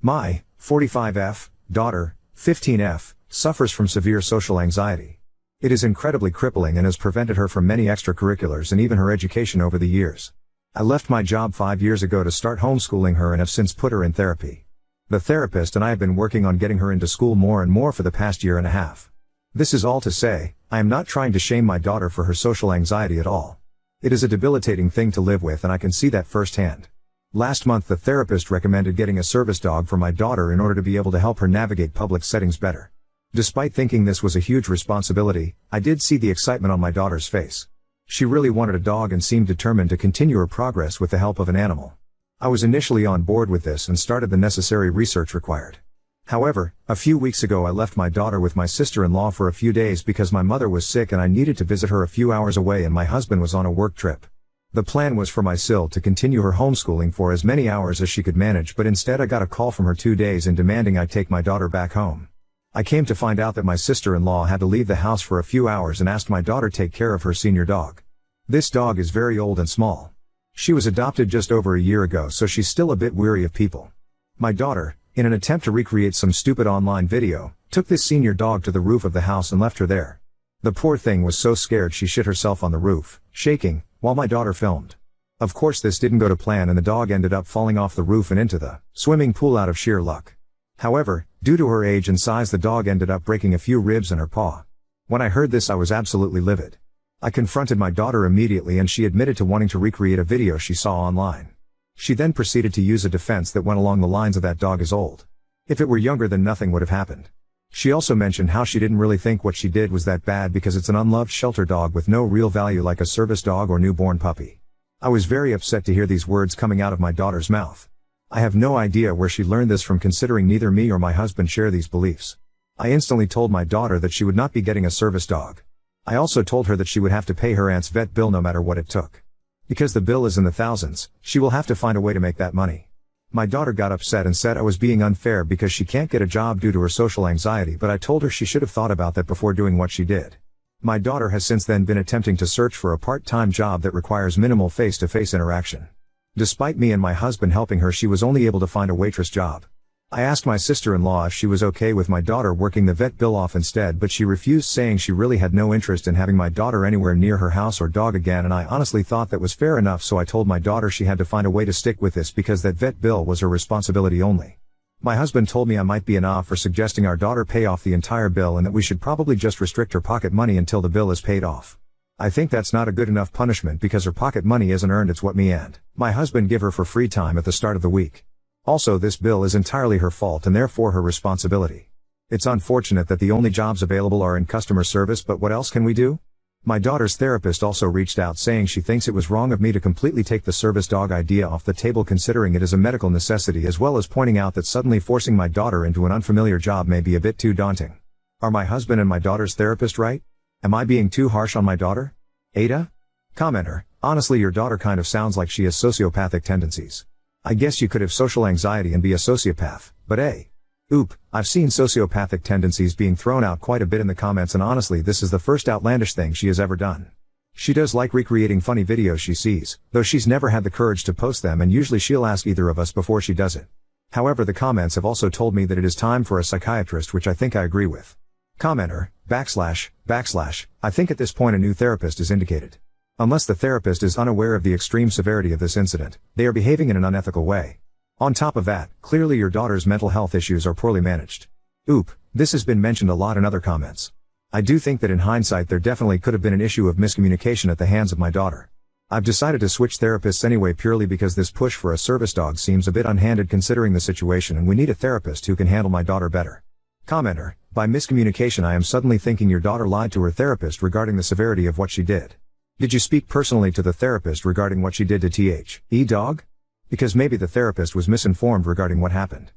My 45F daughter, 15F, suffers from severe social anxiety. It is incredibly crippling and has prevented her from many extracurriculars and even her education over the years. I left my job 5 years ago to start homeschooling her and have since put her in therapy. The therapist and I have been working on getting her into school more and more for the past year and a half. This is all to say, I am not trying to shame my daughter for her social anxiety at all. It is a debilitating thing to live with and I can see that firsthand. Last month the therapist recommended getting a service dog for my daughter in order to be able to help her navigate public settings better. Despite thinking this was a huge responsibility, I did see the excitement on my daughter's face. She really wanted a dog and seemed determined to continue her progress with the help of an animal. I was initially on board with this and started the necessary research required. However, a few weeks ago I left my daughter with my sister-in-law for a few days because my mother was sick and I needed to visit her a few hours away and my husband was on a work trip. The plan was for my Sil to continue her homeschooling for as many hours as she could manage, but instead I got a call from her 2 days in demanding I take my daughter back home. I came to find out that my sister-in-law had to leave the house for a few hours and asked my daughter to take care of her senior dog. This dog is very old and small. She was adopted just over a year ago, so she's still a bit weary of people. My daughter, in an attempt to recreate some stupid online video, took this senior dog to the roof of the house and left her there. The poor thing was so scared she shit herself on the roof, shaking, while my daughter filmed. Of course this didn't go to plan and the dog ended up falling off the roof and into the swimming pool out of sheer luck. However, due to her age and size the dog ended up breaking a few ribs in her paw. When I heard this I was absolutely livid. I confronted my daughter immediately and she admitted to wanting to recreate a video she saw online. She then proceeded to use a defense that went along the lines of that dog is old. If it were younger then nothing would have happened. She also mentioned how she didn't really think what she did was that bad because it's an unloved shelter dog with no real value like a service dog or newborn puppy. I was very upset to hear these words coming out of my daughter's mouth. I have no idea where she learned this from, considering neither me or my husband share these beliefs. I instantly told my daughter that she would not be getting a service dog. I also told her that she would have to pay her aunt's vet bill no matter what it took. Because the bill is in the thousands, she will have to find a way to make that money. My daughter got upset and said I was being unfair because she can't get a job due to her social anxiety, but I told her she should have thought about that before doing what she did. My daughter has since then been attempting to search for a part-time job that requires minimal face-to-face interaction. Despite me and my husband helping her, she was only able to find a waitress job. I asked my sister-in-law if she was okay with my daughter working the vet bill off instead, but she refused, saying she really had no interest in having my daughter anywhere near her house or dog again, and I honestly thought that was fair enough, so I told my daughter she had to find a way to stick with this because that vet bill was her responsibility only. My husband told me I might be an off for suggesting our daughter pay off the entire bill and that we should probably just restrict her pocket money until the bill is paid off. I think that's not a good enough punishment because her pocket money isn't earned, it's what me and my husband give her for free time at the start of the week. Also, this bill is entirely her fault and therefore her responsibility. It's unfortunate that the only jobs available are in customer service, but what else can we do? My daughter's therapist also reached out saying she thinks it was wrong of me to completely take the service dog idea off the table, considering it is a medical necessity, as well as pointing out that suddenly forcing my daughter into an unfamiliar job may be a bit too daunting. Are my husband and my daughter's therapist right? Am I being too harsh on my daughter? Ada? Commenter: honestly, your daughter kind of sounds like she has sociopathic tendencies. I guess you could have social anxiety and be a sociopath, but I've seen sociopathic tendencies being thrown out quite a bit in the comments, and honestly this is the first outlandish thing she has ever done. She does like recreating funny videos she sees, though she's never had the courage to post them, and usually she'll ask either of us before she does it. However, the comments have also told me that it is time for a psychiatrist, which I think I agree with. Commenter: // I think at this point a new therapist is indicated. Unless the therapist is unaware of the extreme severity of this incident, they are behaving in an unethical way. On top of that, clearly your daughter's mental health issues are poorly managed. This has been mentioned a lot in other comments. I do think that in hindsight there definitely could have been an issue of miscommunication at the hands of my daughter. I've decided to switch therapists anyway, purely because this push for a service dog seems a bit unhanded considering the situation, and we need a therapist who can handle my daughter better. Commenter: by miscommunication I am suddenly thinking your daughter lied to her therapist regarding the severity of what she did. Did you speak personally to the therapist regarding what she did to the dog? Because maybe the therapist was misinformed regarding what happened.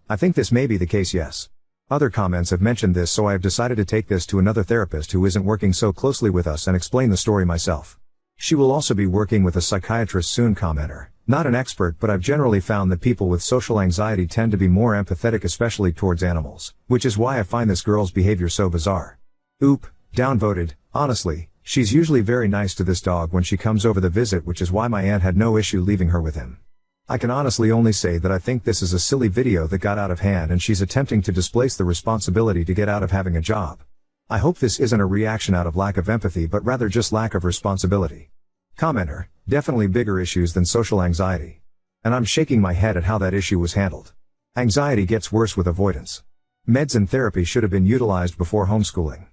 I think this may be the case, yes. Other comments have mentioned this, so I have decided to take this to another therapist who isn't working so closely with us and explain the story myself. She will also be working with a psychiatrist soon. Commenter: not an expert, but I've generally found that people with social anxiety tend to be more empathetic, especially towards animals, which is why I find this girl's behavior so bizarre. Downvoted: honestly, she's usually very nice to this dog when she comes over the visit, which is why my aunt had no issue leaving her with him. I can honestly only say that I think this is a silly video that got out of hand and she's attempting to displace the responsibility to get out of having a job. I hope this isn't a reaction out of lack of empathy but rather just lack of responsibility. Commenter, definitely bigger issues than social anxiety. And I'm shaking my head at how that issue was handled. Anxiety gets worse with avoidance. Meds and therapy should have been utilized before homeschooling.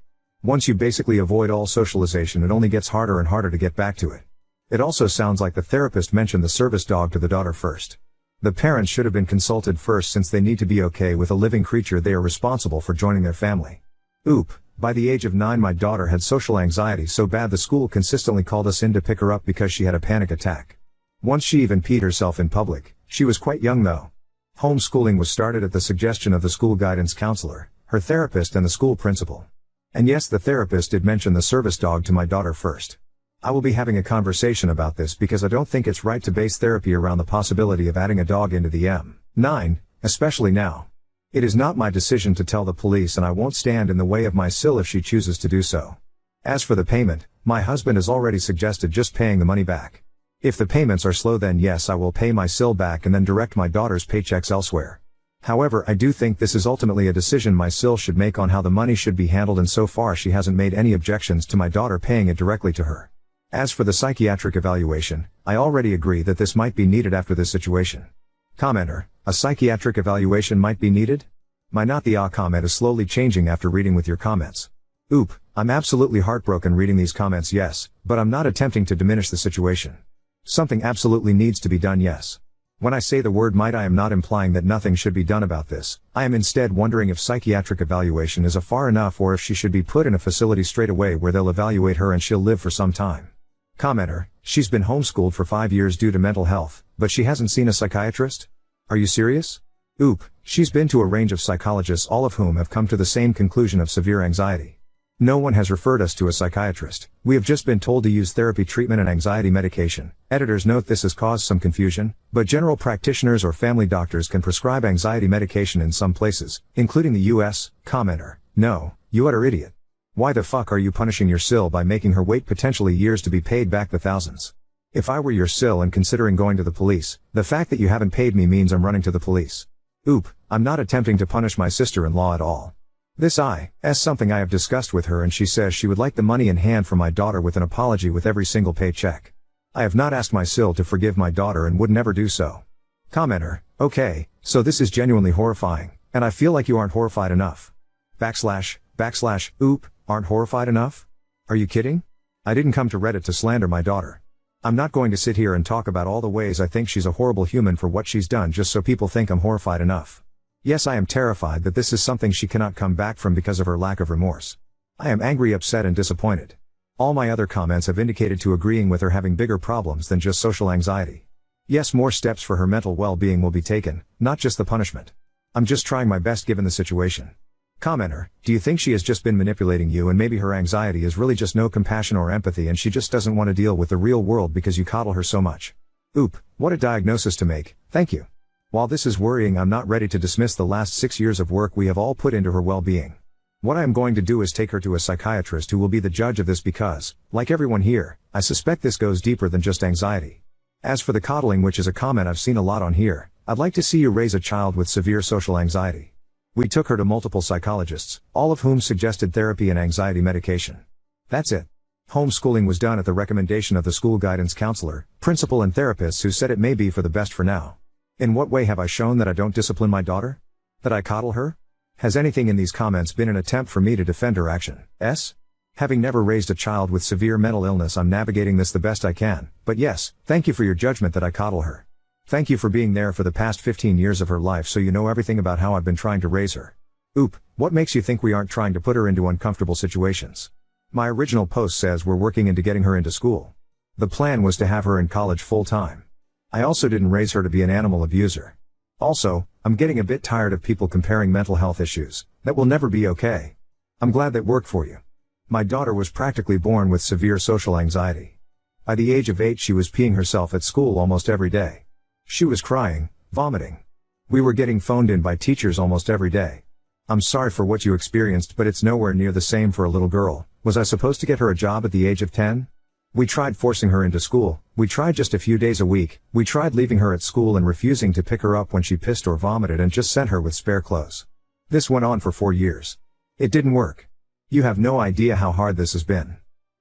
Once you basically avoid all socialization, it only gets harder and harder to get back to it. It also sounds like the therapist mentioned the service dog to the daughter first. The parents should have been consulted first since they need to be okay with a living creature they are responsible for joining their family. Oop, by the age of 9 my daughter had social anxiety so bad the school consistently called us in to pick her up because she had a panic attack. Once she even peed herself in public. She was quite young though. Homeschooling was started at the suggestion of the school guidance counselor, her therapist and the school principal. And yes, the therapist did mention the service dog to my daughter first. I will be having a conversation about this because I don't think it's right to base therapy around the possibility of adding a dog into the M9, especially now. It is not my decision to tell the police and I won't stand in the way of my SIL if she chooses to do so. As for the payment, my husband has already suggested just paying the money back. If the payments are slow then yes I will pay my SIL back and then direct my daughter's paychecks elsewhere. However, I do think this is ultimately a decision my SIL should make on how the money should be handled and so far she hasn't made any objections to my daughter paying it directly to her. As for the psychiatric evaluation, I already agree that this might be needed after this situation. Commenter, a psychiatric evaluation might be needed? My not the comment is slowly changing after reading with your comments. Oop, I'm absolutely heartbroken reading these comments yes, but I'm not attempting to diminish the situation. Something absolutely needs to be done yes. When I say the word might I am not implying that nothing should be done about this, I am instead wondering if psychiatric evaluation is far enough or if she should be put in a facility straight away where they'll evaluate her and she'll live for some time. Commenter, she's been homeschooled for 5 years due to mental health, but she hasn't seen a psychiatrist? Are you serious? Oop, she's been to a range of psychologists all of whom have come to the same conclusion of severe anxiety. No one has referred us to a psychiatrist, we have just been told to use therapy treatment and anxiety medication. Editors note this has caused some confusion, but general practitioners or family doctors can prescribe anxiety medication in some places, including the US. Commenter, no, you utter idiot. Why the fuck are you punishing your SIL by making her wait potentially years to be paid back the thousands? If I were your SIL and considering going to the police, the fact that you haven't paid me means I'm running to the police. Oop, I'm not attempting to punish my sister-in-law at all. This is something I have discussed with her and she says she would like the money in hand from my daughter with an apology with every single paycheck. I have not asked my SIL to forgive my daughter and would never do so. Commenter, okay, so this is genuinely horrifying, and I feel like you aren't horrified enough. Oop, aren't horrified enough? Are you kidding? I didn't come to Reddit to slander my daughter. I'm not going to sit here and talk about all the ways I think she's a horrible human for what she's done just so people think I'm horrified enough. Yes, I am terrified that this is something she cannot come back from because of her lack of remorse. I am angry, upset and disappointed. All my other comments have indicated to agreeing with her having bigger problems than just social anxiety. Yes, more steps for her mental well-being will be taken, not just the punishment. I'm just trying my best given the situation. Commenter, do you think she has just been manipulating you and maybe her anxiety is really just no compassion or empathy and she just doesn't want to deal with the real world because you coddle her so much? Oop, what a diagnosis to make, thank you. While this is worrying, I'm not ready to dismiss the last 6 years of work we have all put into her well-being. What I am going to do is take her to a psychiatrist who will be the judge of this because, like everyone here, I suspect this goes deeper than just anxiety. As for the coddling, which is a comment I've seen a lot on here, I'd like to see you raise a child with severe social anxiety. We took her to multiple psychologists, all of whom suggested therapy and anxiety medication. That's it. Homeschooling was done at the recommendation of the school guidance counselor, principal and therapists who said it may be for the best for now. In what way have I shown that I don't discipline my daughter? That I coddle her? Has anything in these comments been an attempt for me to defend her action? Having never raised a child with severe mental illness, I'm navigating this the best I can, but yes, thank you for your judgment that I coddle her. Thank you for being there for the past 15 years of her life so you know everything about how I've been trying to raise her. Oop, what makes you think we aren't trying to put her into uncomfortable situations? My original post says we're working into getting her into school. The plan was to have her in college full time. I also didn't raise her to be an animal abuser. Also, I'm getting a bit tired of people comparing mental health issues. That will never be okay. I'm glad that worked for you. My daughter was practically born with severe social anxiety. By the age of 8 she was peeing herself at school almost every day. She was crying, vomiting. We were getting phoned in by teachers almost every day. I'm sorry for what you experienced, but it's nowhere near the same for a little girl. Was I supposed to get her a job at the age of 10? We tried forcing her into school, we tried just a few days a week, we tried leaving her at school and refusing to pick her up when she pissed or vomited and just sent her with spare clothes. This went on for 4 years. It didn't work. You have no idea how hard this has been.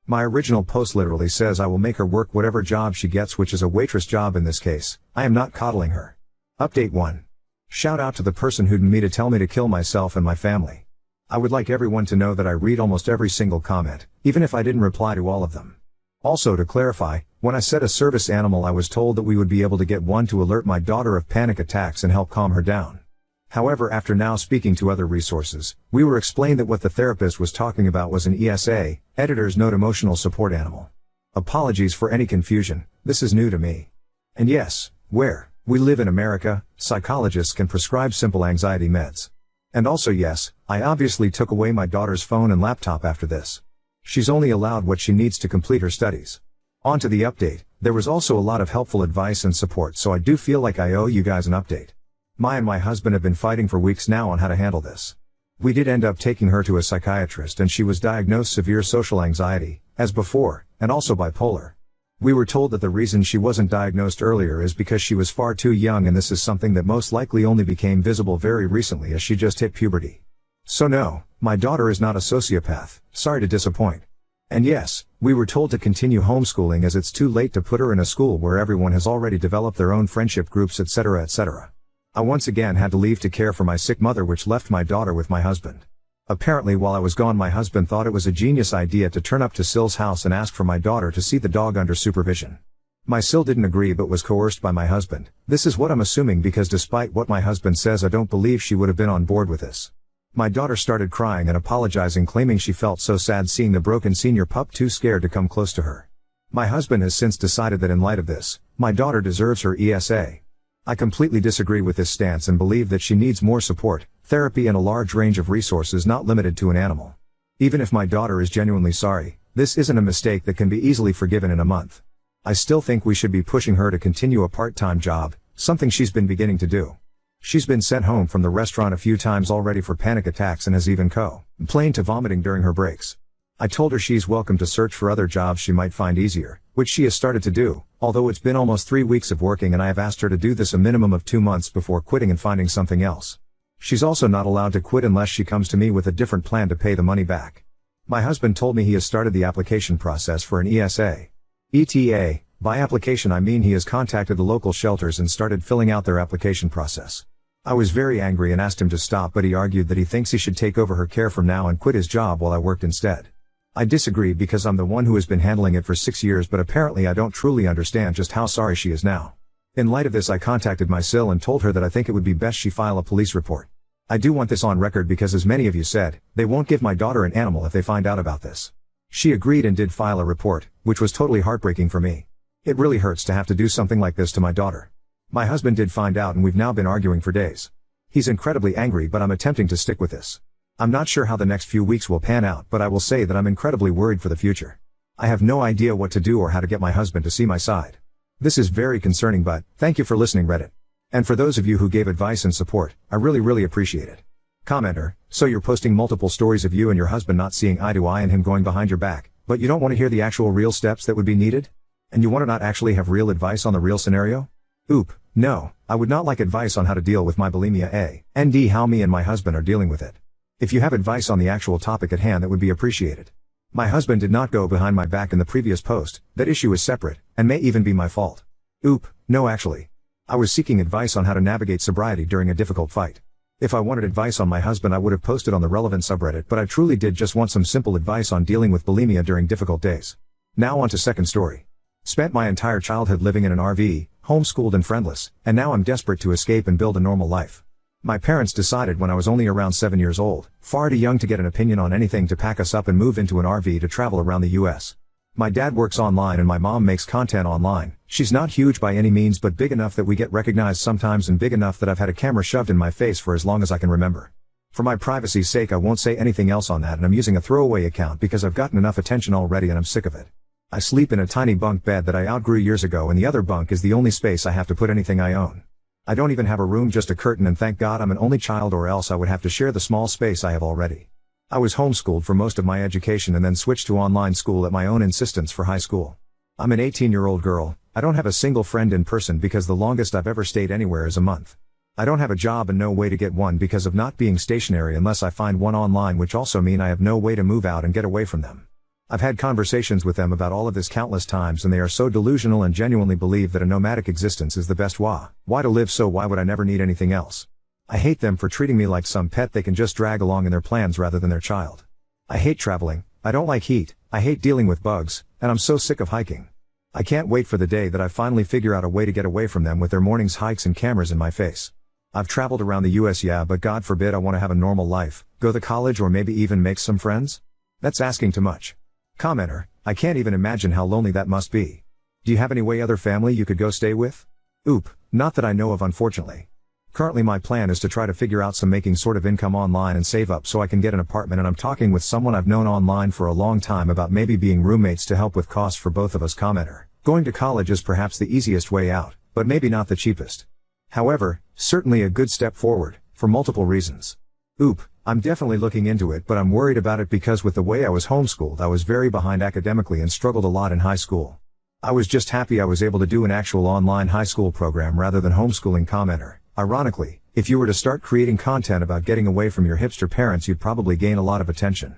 My original post literally says I will make her work whatever job she gets, which is a waitress job in this case. I am not coddling her. Update 1. Shout out to the person who'd me to tell me to kill myself and my family. I would like everyone to know that I read almost every single comment, even if I didn't reply to all of them. Also, to clarify, when I said a service animal, I was told that we would be able to get one to alert my daughter of panic attacks and help calm her down. However, after now speaking to other resources, we were explained that what the therapist was talking about was an ESA, editor's note, emotional support animal. Apologies for any confusion, this is new to me. And yes, where we live in America, psychologists can prescribe simple anxiety meds. And also yes, I obviously took away my daughter's phone and laptop after this. She's only allowed what she needs to complete her studies. On to the update, there was also a lot of helpful advice and support, so I do feel like I owe you guys an update. My husband have been fighting for weeks now on how to handle this. We did end up taking her to a psychiatrist and she was diagnosed severe social anxiety, as before, and also bipolar. We were told that the reason she wasn't diagnosed earlier is because she was far too young, and this is something that most likely only became visible very recently as she just hit puberty. So no, my daughter is not a sociopath, sorry to disappoint. And yes, we were told to continue homeschooling as it's too late to put her in a school where everyone has already developed their own friendship groups, etc., etc. I once again had to leave to care for my sick mother, which left my daughter with my husband. Apparently while I was gone, my husband thought it was a genius idea to turn up to Syl's house and ask for my daughter to see the dog under supervision. My Syl didn't agree but was coerced by my husband. This is what I'm assuming, because despite what my husband says, I don't believe she would have been on board with this. My daughter started crying and apologizing, claiming she felt so sad seeing the broken senior pup, too scared to come close to her. My husband has since decided that in light of this, my daughter deserves her ESA. I completely disagree with this stance and believe that she needs more support, therapy and a large range of resources not limited to an animal. Even if my daughter is genuinely sorry, this isn't a mistake that can be easily forgiven in a month. I still think we should be pushing her to continue a part-time job, something she's been beginning to do. She's been sent home from the restaurant a few times already for panic attacks and has even complained to vomiting during her breaks. I told her she's welcome to search for other jobs she might find easier, which she has started to do, although it's been almost 3 weeks of working and I have asked her to do this a minimum of 2 months before quitting and finding something else. She's also not allowed to quit unless she comes to me with a different plan to pay the money back. My husband told me he has started the application process for an ESA. ETA, by application I mean he has contacted the local shelters and started filling out their application process. I was very angry and asked him to stop, but he argued that he thinks he should take over her care from now and quit his job while I worked instead. I disagree because I'm the one who has been handling it for 6 years, but apparently I don't truly understand just how sorry she is now. In light of this, I contacted my Syl and told her that I think it would be best she file a police report. I do want this on record because, as many of you said, they won't give my daughter an animal if they find out about this. She agreed and did file a report, which was totally heartbreaking for me. It really hurts to have to do something like this to my daughter. My husband did find out and we've now been arguing for days. He's incredibly angry, but I'm attempting to stick with this. I'm not sure how the next few weeks will pan out, but I will say that I'm incredibly worried for the future. I have no idea what to do or how to get my husband to see my side. This is very concerning, but thank you for listening, Reddit. And for those of you who gave advice and support, I really appreciate it. Commenter, so you're posting multiple stories of you and your husband not seeing eye to eye and him going behind your back, but you don't want to hear the actual real steps that would be needed? And you want to not actually have real advice on the real scenario? Oop, no, I would not like advice on how to deal with my bulimia and how me and my husband are dealing with it. If you have advice on the actual topic at hand, that would be appreciated. My husband did not go behind my back in the previous post, that issue is separate, and may even be my fault. Oop, no actually. I was seeking advice on how to navigate sobriety during a difficult fight. If I wanted advice on my husband I would have posted on the relevant subreddit, but I truly did just want some simple advice on dealing with bulimia during difficult days. Now on to second story. Spent my entire childhood living in an RV, homeschooled and friendless, and now I'm desperate to escape and build a normal life. My parents decided when I was only around 7 years old, far too young to get an opinion on anything, to pack us up and move into an RV to travel around the US. My dad works online and my mom makes content online. She's not huge by any means, but big enough that we get recognized sometimes, and big enough that I've had a camera shoved in my face for as long as I can remember. For my privacy's sake I won't say anything else on that, and I'm using a throwaway account because I've gotten enough attention already and I'm sick of it. I sleep in a tiny bunk bed that I outgrew years ago, and the other bunk is the only space I have to put anything I own. I don't even have a room, just a curtain, and thank God I'm an only child, or else I would have to share the small space I have already. I was homeschooled for most of my education and then switched to online school at my own insistence for high school. I'm an 18-year-old girl. I don't have a single friend in person because the longest I've ever stayed anywhere is a month. I don't have a job and no way to get one because of not being stationary unless I find one online, which also mean I have no way to move out and get away from them. I've had conversations with them about all of this countless times, and they are so delusional and genuinely believe that a nomadic existence is the best why to live, so why would I never need anything else? I hate them for treating me like some pet they can just drag along in their plans rather than their child. I hate traveling, I don't like heat, I hate dealing with bugs, and I'm so sick of hiking. I can't wait for the day that I finally figure out a way to get away from them with their morning's hikes and cameras in my face. I've traveled around the US, yeah, but God forbid I want to have a normal life, go to college, or maybe even make some friends? That's asking too much. Commenter, I can't even imagine how lonely that must be. Do you have any way other family you could go stay with? Oop, not that I know of, unfortunately. Currently my plan is to try to figure out some making sort of income online and save up so I can get an apartment, and I'm talking with someone I've known online for a long time about maybe being roommates to help with costs for both of us. Commenter, going to college is perhaps the easiest way out, but maybe not the cheapest. However, certainly a good step forward, for multiple reasons. Oop, I'm definitely looking into it, but I'm worried about it because with the way I was homeschooled I was very behind academically and struggled a lot in high school. I was just happy I was able to do an actual online high school program rather than homeschooling. Commenter, ironically, if you were to start creating content about getting away from your hipster parents you'd probably gain a lot of attention.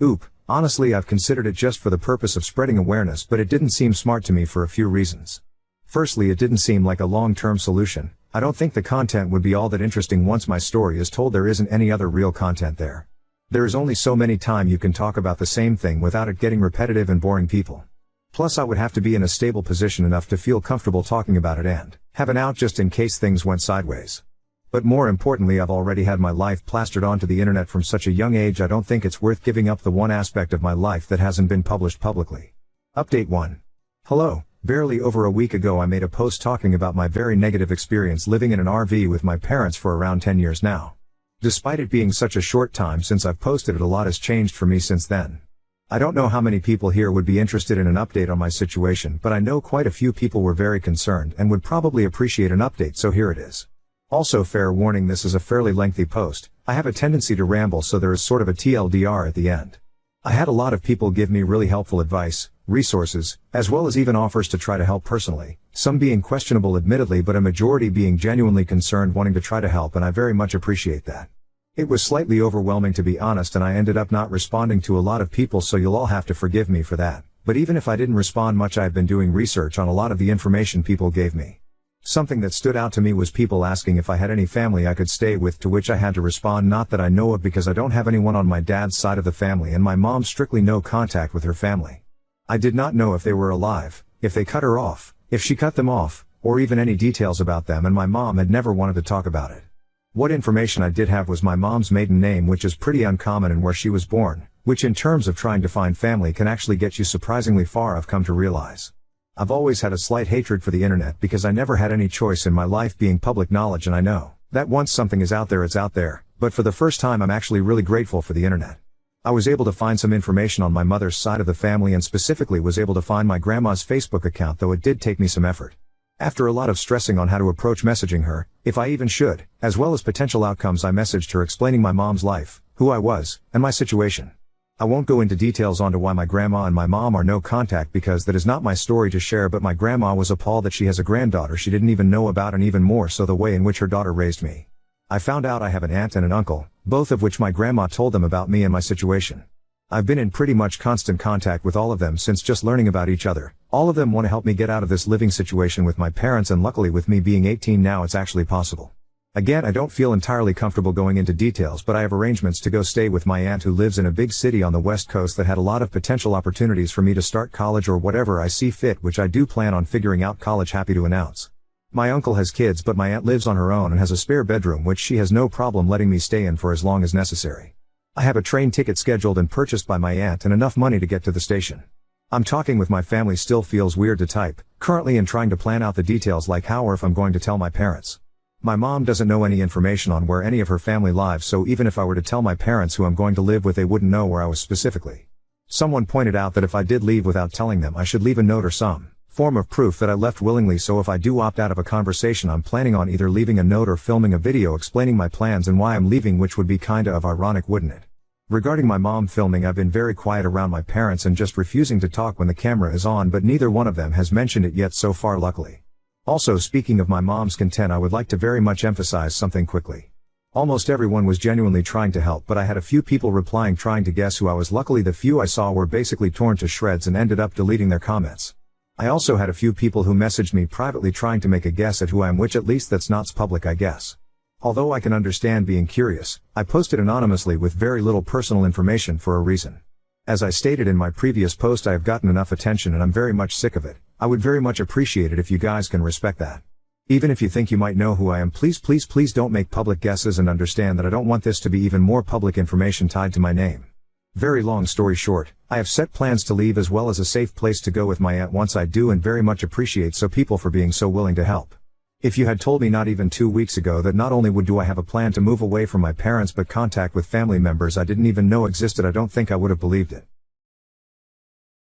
Oop, honestly I've considered it just for the purpose of spreading awareness, but it didn't seem smart to me for a few reasons. Firstly, it didn't seem like a long-term solution. I don't think the content would be all that interesting once my story is told. There isn't any other real content there. There is only so many times you can talk about the same thing without it getting repetitive and boring people. Plus I would have to be in a stable position enough to feel comfortable talking about it and have an out just in case things went sideways. But more importantly, I've already had my life plastered onto the internet from such a young age. I don't think it's worth giving up the one aspect of my life that hasn't been published publicly. Update 1. Hello. Barely over a week ago I made a post talking about my very negative experience living in an RV with my parents for around 10 years now. Despite it being such a short time since I've posted it, a lot has changed for me since then. I don't know how many people here would be interested in an update on my situation, but I know quite a few people were very concerned and would probably appreciate an update, so here it is. Also, fair warning, this is a fairly lengthy post. I have a tendency to ramble, so there is sort of a TLDR at the end. I had a lot of people give me really helpful advice, resources, as well as even offers to try to help personally, some being questionable admittedly, but a majority being genuinely concerned, wanting to try to help, and I very much appreciate that. It was slightly overwhelming, to be honest, and I ended up not responding to a lot of people, so you'll all have to forgive me for that. But even if I didn't respond much, I've been doing research on a lot of the information people gave me. Something that stood out to me was people asking if I had any family I could stay with, to which I had to respond not that I know of, because I don't have anyone on my dad's side of the family, and my mom strictly no contact with her family. I did not know if they were alive, if they cut her off, if she cut them off, or even any details about them, and my mom had never wanted to talk about it. What information I did have was my mom's maiden name, which is pretty uncommon, and where she was born, which in terms of trying to find family can actually get you surprisingly far, I've come to realize. I've always had a slight hatred for the internet because I never had any choice in my life being public knowledge, and I know that once something is out there, it's out there, but for the first time I'm actually really grateful for the internet. I was able to find some information on my mother's side of the family, and specifically was able to find my grandma's Facebook account, though it did take me some effort. After a lot of stressing on how to approach messaging her, if I even should, as well as potential outcomes, I messaged her explaining my mom's life, who I was, and my situation. I won't go into details onto why my grandma and my mom are no contact, because that is not my story to share, but my grandma was appalled that she has a granddaughter she didn't even know about, and even more so the way in which her daughter raised me. I found out I have an aunt and an uncle, both of which my grandma told them about me and my situation. I've been in pretty much constant contact with all of them since just learning about each other. All of them want to help me get out of this living situation with my parents, and luckily with me being 18 now, it's actually possible. Again, I don't feel entirely comfortable going into details, but I have arrangements to go stay with my aunt who lives in a big city on the West Coast that had a lot of potential opportunities for me to start college or whatever I see fit, which I do plan on figuring out college, happy to announce. My uncle has kids, but my aunt lives on her own and has a spare bedroom which she has no problem letting me stay in for as long as necessary. I have a train ticket scheduled and purchased by my aunt and enough money to get to the station. I'm talking with my family, still feels weird to type, currently, and trying to plan out the details like how or if I'm going to tell my parents. My mom doesn't know any information on where any of her family lives, so even if I were to tell my parents who I'm going to live with, they wouldn't know where I was specifically. Someone pointed out that if I did leave without telling them, I should leave a note or some form of proof that I left willingly, so if I do opt out of a conversation, I'm planning on either leaving a note or filming a video explaining my plans and why I'm leaving, which would be kinda of ironic, wouldn't it? Regarding my mom filming, I've been very quiet around my parents and just refusing to talk when the camera is on, but neither one of them has mentioned it yet so far, luckily. Also, speaking of my mom's content, I would like to very much emphasize something quickly. Almost everyone was genuinely trying to help, but I had a few people replying trying to guess who I was. Luckily, the few I saw were basically torn to shreds and ended up deleting their comments. I also had a few people who messaged me privately trying to make a guess at who I am, which at least that's not public, I guess. Although I can understand being curious, I posted anonymously with very little personal information for a reason. As I stated in my previous post, I have gotten enough attention and I'm very much sick of it. I would very much appreciate it if you guys can respect that. Even if you think you might know who I am, please don't make public guesses, and understand that I don't want this to be even more public information tied to my name. Very long story short, I have set plans to leave as well as a safe place to go with my aunt once I do, and very much appreciate so people for being so willing to help. If you had told me not even 2 weeks ago that not only do I have a plan to move away from my parents but contact with family members I didn't even know existed, I don't think I would have believed it.